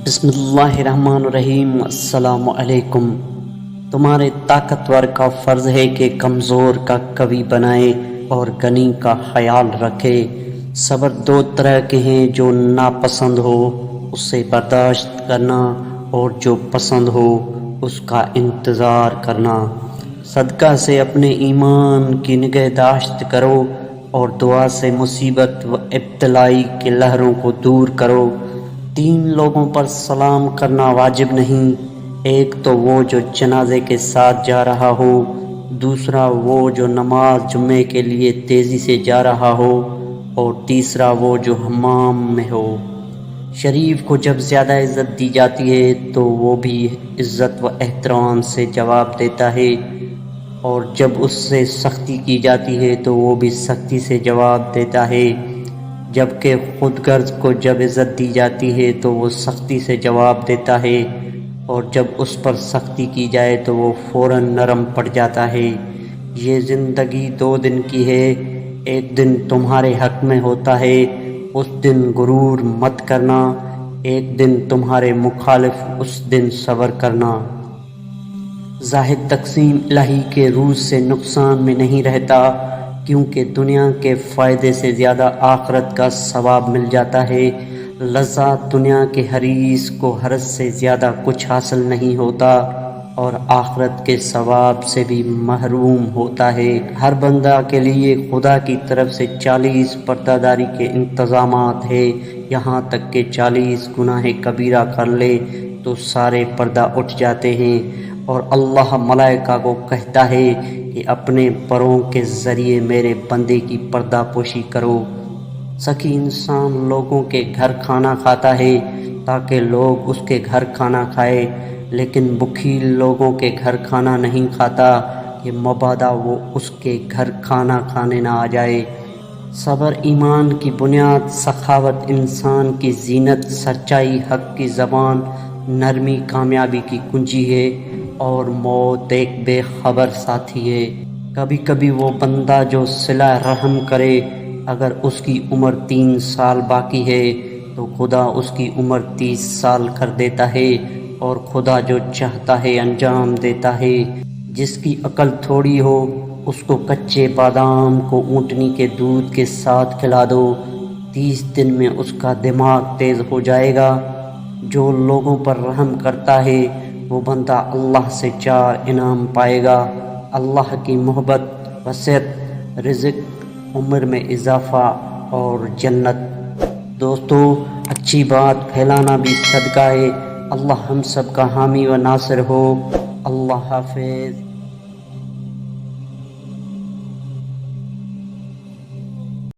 بسم اللہ الرحمن الرحیم۔ السلام علیکم۔ تمہارے طاقتور کا فرض ہے کہ کمزور کا قوی بنائے اور غنی کا خیال رکھے۔ صبر دو طرح کے ہیں، جو ناپسند ہو اسے برداشت کرنا اور جو پسند ہو اس کا انتظار کرنا۔ صدقہ سے اپنے ایمان کی نگہداشت کرو اور دعا سے مصیبت و ابتلائی کے لہروں کو دور کرو۔ 3 لوگوں پر سلام کرنا واجب نہیں، ایک تو وہ جو جنازے کے ساتھ جا رہا ہو، دوسرا وہ جو نماز جمعے کے لیے تیزی سے جا رہا ہو، اور تیسرا وہ جو حمام میں ہو۔ شریف کو جب زیادہ عزت دی جاتی ہے تو وہ بھی عزت و احترام سے جواب دیتا ہے، اور جب اس سے سختی کی جاتی ہے تو وہ بھی سختی سے جواب دیتا ہے، جبکہ خود غرض کو جب عزت دی جاتی ہے تو وہ سختی سے جواب دیتا ہے، اور جب اس پر سختی کی جائے تو وہ فوراً نرم پڑ جاتا ہے۔ یہ زندگی 2 دن کی ہے، ایک دن تمہارے حق میں ہوتا ہے، اس دن غرور مت کرنا، ایک دن تمہارے مخالف، اس دن صبر کرنا۔ زاہد تقسیم الہی کے روز سے نقصان میں نہیں رہتا، کیونکہ دنیا کے فائدے سے زیادہ آخرت کا ثواب مل جاتا ہے۔ لذات دنیا کے حریص کو حرص سے زیادہ کچھ حاصل نہیں ہوتا، اور آخرت کے ثواب سے بھی محروم ہوتا ہے۔ ہر بندہ کے لیے خدا کی طرف سے 40 پردہ داری کے انتظامات ہے، یہاں تک کہ 40 گناہ کبیرہ کر لے تو سارے پردہ اٹھ جاتے ہیں، اور اللہ ملائکہ کو کہتا ہے کہ اپنے پروں کے ذریعے میرے بندے کی پردہ پوشی کرو۔ سخی انسان لوگوں کے گھر کھانا کھاتا ہے تاکہ لوگ اس کے گھر کھانا کھائے، لیکن بخیل لوگوں کے گھر کھانا نہیں کھاتا کہ مبادا وہ اس کے گھر کھانا کھانے نہ آ جائے۔ صبر ایمان کی بنیاد، سخاوت انسان کی زینت، سچائی حق کی زبان، نرمی کامیابی کی کنجی ہے، اور موت ایک بے خبر ساتھی ہے۔ کبھی کبھی وہ بندہ جو صلہ رحم کرے، اگر اس کی عمر 3 سال باقی ہے تو خدا اس کی عمر 30 سال کر دیتا ہے، اور خدا جو چاہتا ہے انجام دیتا ہے۔ جس کی عقل تھوڑی ہو اس کو کچے بادام کو اونٹنی کے دودھ کے ساتھ کھلا دو، 30 دن میں اس کا دماغ تیز ہو جائے گا۔ جو لوگوں پر رحم کرتا ہے وہ بندہ اللہ سے 4 انعام پائے گا: اللہ کی محبت، وسعت رزق، عمر میں اضافہ اور جنت۔ دوستو، اچھی بات پھیلانا بھی صدقہ ہے۔ اللہ ہم سب کا حامی و ناصر ہو۔ اللہ حافظ۔